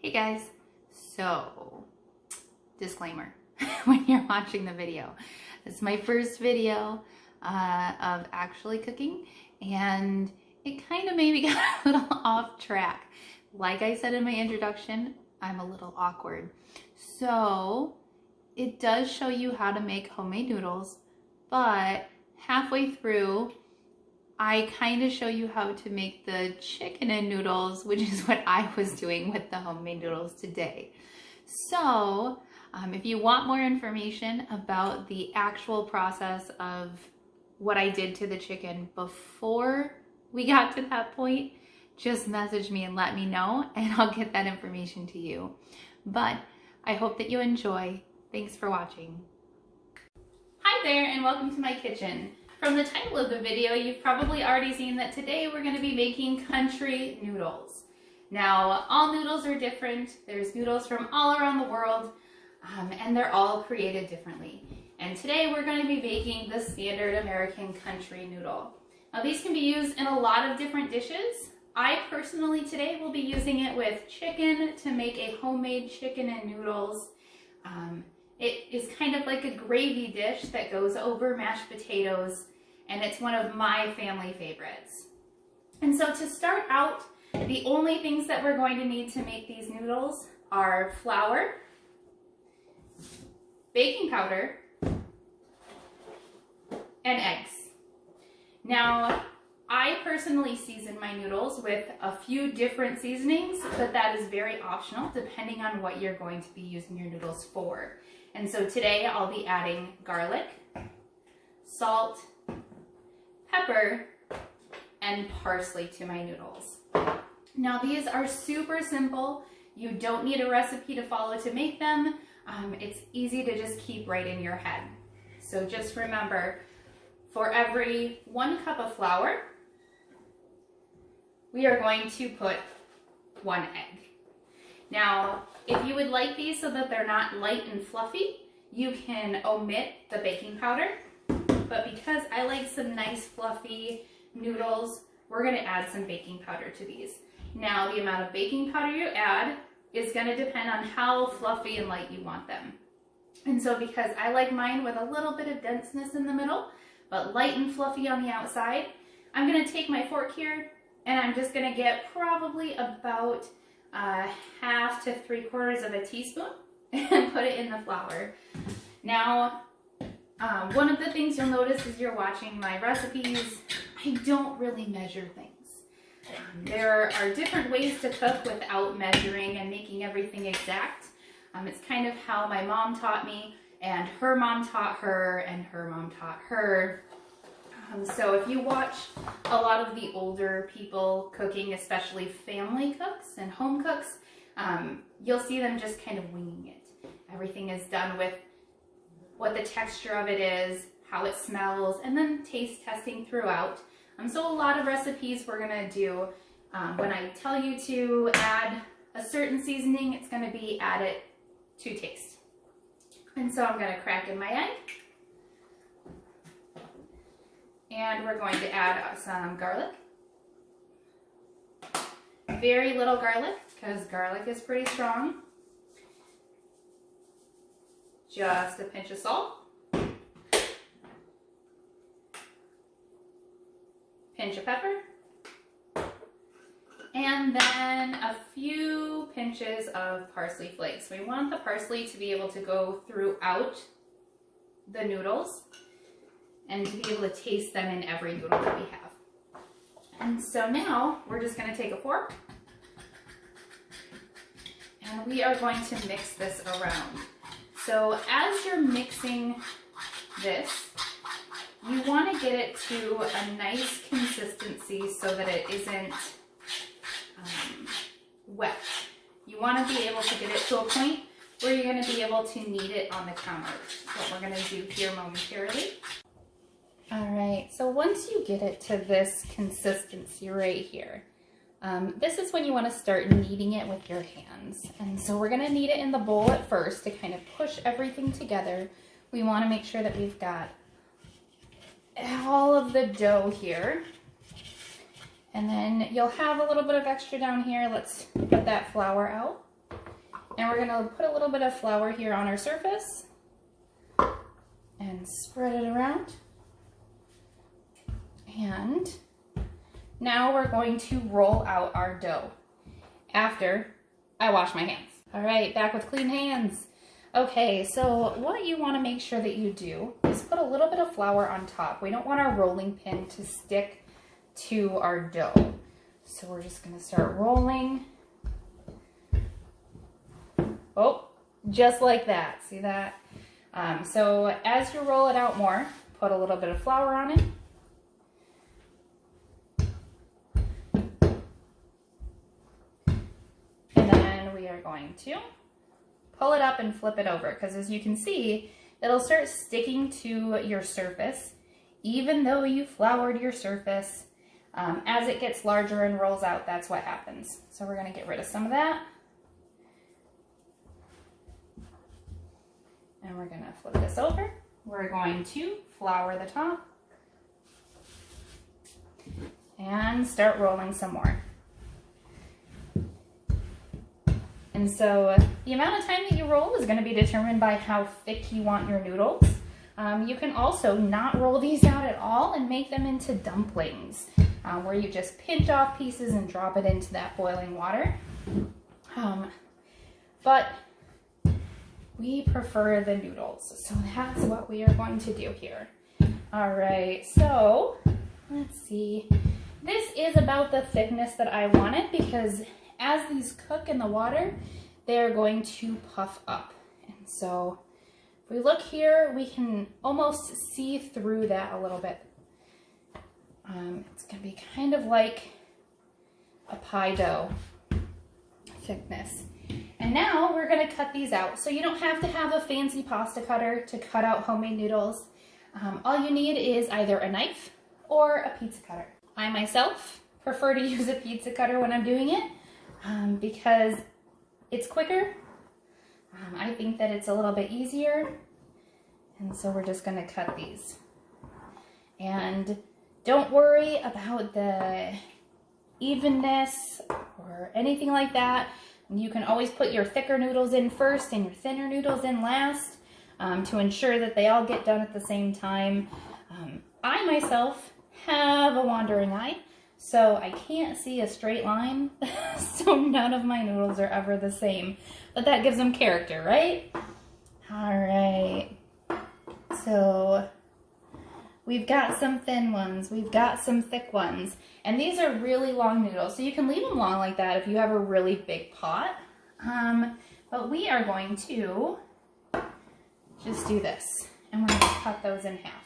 Hey guys, so disclaimer when you're watching the video. It's my first video of actually cooking, and it kind of maybe got a little off track. Like I said in my introduction, I'm a little awkward. So it does show you how to make homemade noodles, but halfway through I kind of show you how to make the chicken and noodles, which is what I was doing with the homemade noodles today. So if you want more information about the actual process of what I did to the chicken before we got to that point, just message me and let me know, and I'll get that information to you. But I hope that you enjoy. Thanks for watching. Hi there, and welcome to my kitchen. From the title of the video, you've probably already seen that today we're going to be making country noodles. Now, all noodles are different. There's noodles from all around the world, and they're all created differently. And today we're going to be making the standard American country noodle. Now, these can be used in a lot of different dishes. I personally today will be using it with chicken to make a homemade chicken and noodles. It is kind of like a gravy dish that goes over mashed potatoes, and it's one of my family favorites. And so to start out, the only things that we're going to need to make these noodles are flour, baking powder, and eggs. Now, I personally season my noodles with a few different seasonings, but that is very optional depending on what you're going to be using your noodles for. And so today I'll be adding garlic, salt, pepper, and parsley to my noodles. Now these are super simple. You don't need a recipe to follow to make them. It's easy to just keep right in your head. So just remember, for every 1 cup of flour, we are going to put 1 egg. Now, if you would like these so that they're not light and fluffy, you can omit the baking powder. But because I like some nice fluffy noodles, we're going to add some baking powder to these. Now, the amount of baking powder you add is going to depend on how fluffy and light you want them. And so because I like mine with a little bit of denseness in the middle, but light and fluffy on the outside, I'm going to take my fork here and I'm just going to get probably about 1/2 to 3/4 teaspoon and put it in the flour. Now, one of the things you'll notice as you're watching my recipes, I don't really measure things. There are different ways to cook without measuring and making everything exact. It's kind of how my mom taught me, and her mom taught her, and her mom taught her. So if you watch a lot of the older people cooking, especially family cooks and home cooks, you'll see them just kind of winging it. Everything is done with what the texture of it is, how it smells, and then taste testing throughout. So a lot of recipes we're gonna do, when I tell you to add a certain seasoning, it's gonna be add it to taste. And so I'm gonna crack in my egg. And we're going to add some garlic. Very little garlic, because garlic is pretty strong. Just a pinch of salt. Pinch of pepper. And then a few pinches of parsley flakes. We want the parsley to be able to go throughout the noodles and to be able to taste them in every noodle that we have. And so now we're just going to take a fork and we are going to mix this around. So as you're mixing this, you want to get it to a nice consistency so that it isn't wet. You want to be able to get it to a point where you're going to be able to knead it on the counter. That's what we're going to do here momentarily. All right, so once you get it to this consistency right here, this is when you want to start kneading it with your hands. And so we're going to knead it in the bowl at first to kind of push everything together. We want to make sure that we've got all of the dough here. And then you'll have a little bit of extra down here. Let's get that flour out. Now we're gonna put a little bit of flour here on our surface and spread it around. And now we're going to roll out our dough after I wash my hands. All right, back with clean hands. Okay, so what you want to make sure that you do is put a little bit of flour on top. We don't want our rolling pin to stick to our dough. So we're just going to start rolling. Oh, just like that. See that? So as you roll it out more, put a little bit of flour on it. And then we are going to pull it up and flip it over, because as you can see, it'll start sticking to your surface, even though you floured your surface. As it gets larger and rolls out, that's what happens. So we're going to get rid of some of that. And we're going to flip this over. We're going to flour the top and start rolling some more. And so the amount of time that you roll is going to be determined by how thick you want your noodles. You can also not roll these out at all and make them into dumplings, where you just pinch off pieces and drop it into that boiling water. But we prefer the noodles, so that's what we are going to do here. All right, so let's see. This is about the thickness that I wanted, because as these cook in the water, they're going to puff up. And so if we look here, we can almost see through that a little bit. It's going to be kind of like a pie dough thickness. And now we're going to cut these out. So you don't have to have a fancy pasta cutter to cut out homemade noodles. All you need is either a knife or a pizza cutter. I myself prefer to use a pizza cutter when I'm doing it, because it's quicker. I think that it's a little bit easier. And so we're just going to cut these. And don't worry about the evenness or anything like that. You can always put your thicker noodles in first and your thinner noodles in last, to ensure that they all get done at the same time. I myself have a wandering eye, so I can't see a straight line, so none of my noodles are ever the same. But that gives them character, right? All right. So we've got some thin ones, we've got some thick ones, and these are really long noodles, so you can leave them long like that if you have a really big pot. But we are going to just do this, and we're going to cut those in half.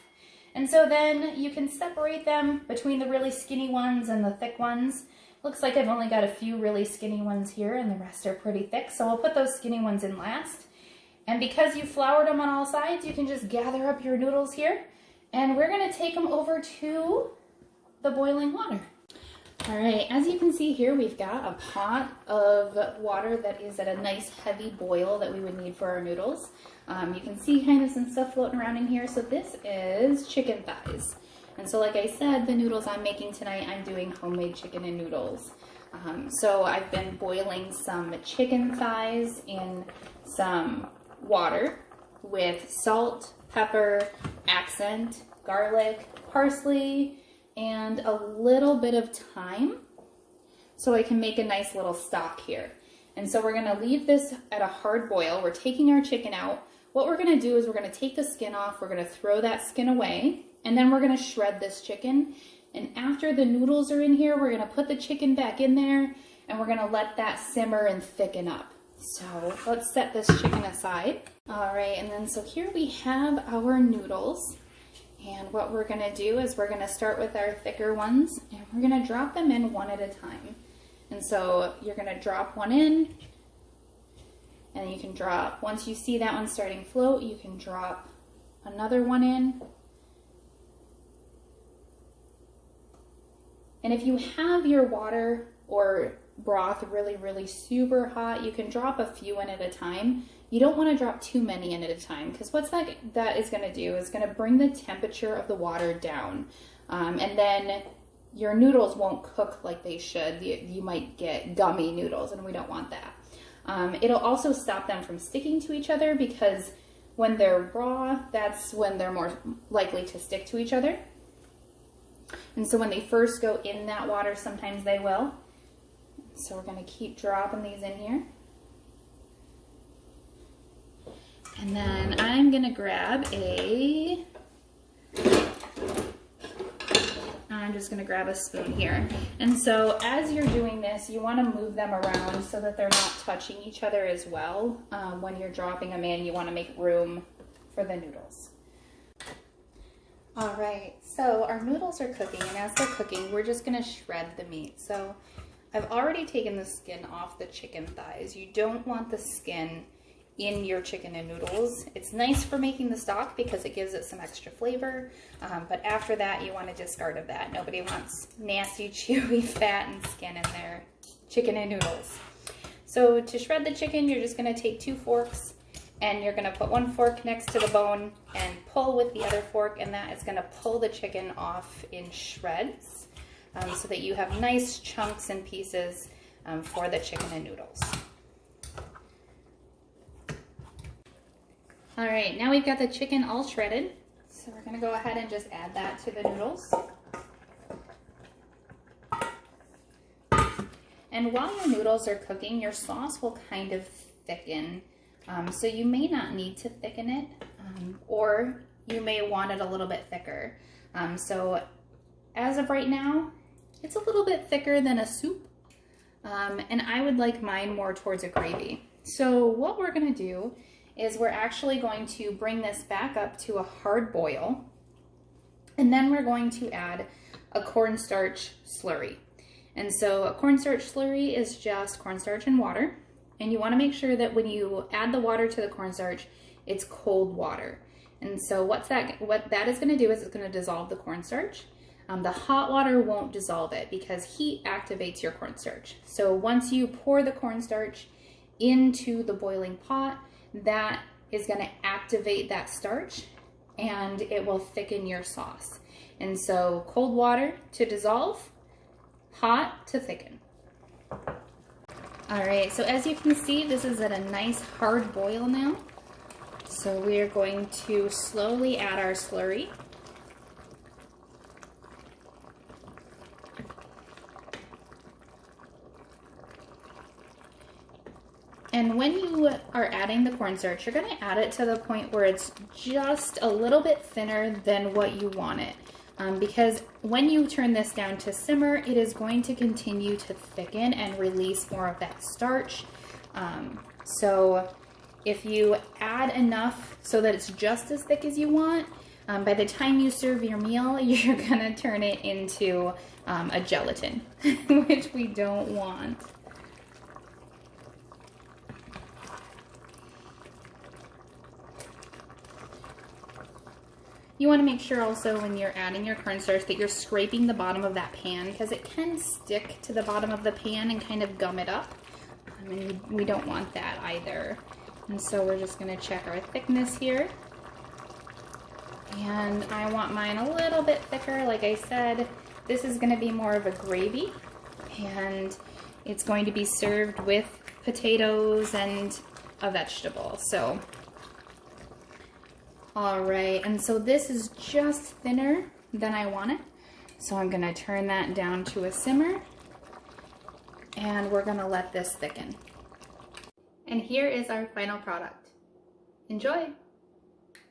And so then you can separate them between the really skinny ones and the thick ones. Looks like I've only got a few really skinny ones here, and the rest are pretty thick, so I'll put those skinny ones in last. And because you floured them on all sides, you can just gather up your noodles here, and we're going to take them over to the boiling water. All right, as you can see here, we've got a pot of water that is at a nice heavy boil that we would need for our noodles. You can see kind of some stuff floating around in here. So this is chicken thighs. And so like I said, the noodles I'm making tonight, I'm doing homemade chicken and noodles. So I've been boiling some chicken thighs in some water with salt, pepper, accent, garlic, parsley, and a little bit of thyme, so I can make a nice little stock here. And so we're gonna leave this at a hard boil. We're taking our chicken out. What we're gonna do is we're gonna take the skin off, we're gonna throw that skin away, and then we're gonna shred this chicken. And after the noodles are in here, we're gonna put the chicken back in there, and we're gonna let that simmer and thicken up. So let's set this chicken aside. All right, and then so here we have our noodles. And what we're gonna do is we're gonna start with our thicker ones, and we're gonna drop them in one at a time. And so you're gonna drop one in, and you can drop, once you see that one starting to float, you can drop another one in. And if you have your water or broth really, really super hot, you can drop a few in at a time. You don't want to drop too many in at a time, because what's that is going to do is going to bring the temperature of the water down. And then your noodles won't cook like they should. You might get gummy noodles, and we don't want that. It'll also stop them from sticking to each other, because when they're raw, that's when they're more likely to stick to each other. And so when they first go in that water, sometimes they will. So we're going to keep dropping these in here. And then I'm going to grab I'm just going to grab a spoon here. And so as you're doing this, you want to move them around so that they're not touching each other as well. When you're dropping them in, you want to make room for the noodles. All right, so our noodles are cooking, and as they're cooking, we're just going to shred the meat. So I've already taken the skin off the chicken thighs. You don't want the skin in your chicken and noodles. It's nice for making the stock because it gives it some extra flavor, but after that you want to discard of that. Nobody wants nasty, chewy fat and skin in their chicken and noodles. So to shred the chicken, you're just going to take 2 forks, and you're going to put 1 fork next to the bone and pull with the other fork, and that is going to pull the chicken off in shreds, so that you have nice chunks and pieces for the chicken and noodles. All right, now we've got the chicken all shredded, so we're going to go ahead and just add that to the noodles. And while your noodles are cooking, your sauce will kind of thicken. So you may not need to thicken it, or you may want it a little bit thicker. So as of right now, it's a little bit thicker than a soup, and I would like mine more towards a gravy. So what we're going to do is we're actually going to bring this back up to a hard boil, and then we're going to add a cornstarch slurry. And so a cornstarch slurry is just cornstarch and water, and you want to make sure that when you add the water to the cornstarch, it's cold water. And so what that is going to do is it's going to dissolve the cornstarch. The hot water won't dissolve it because heat activates your cornstarch. So once you pour the cornstarch into the boiling pot, that is going to activate that starch, and it will thicken your sauce. And so cold water to dissolve, hot to thicken. All right, so as you can see, this is at a nice hard boil now. So we are going to slowly add our slurry. And when you are adding the cornstarch, you're going to add it to the point where it's just a little bit thinner than what you want it. Because when you turn this down to simmer, it is going to continue to thicken and release more of that starch. So if you add enough so that it's just as thick as you want, by the time you serve your meal, you're going to turn it into a gelatin, which we don't want. You want to make sure also when you're adding your cornstarch that you're scraping the bottom of that pan, because it can stick to the bottom of the pan and kind of gum it up. And we don't want that either. And so we're just going to check our thickness here. And I want mine a little bit thicker. Like I said, this is going to be more of a gravy, and it's going to be served with potatoes and a vegetable. So all right, and so this is just thinner than I want it. So I'm gonna turn that down to a simmer, and we're gonna let this thicken. And here is our final product. Enjoy!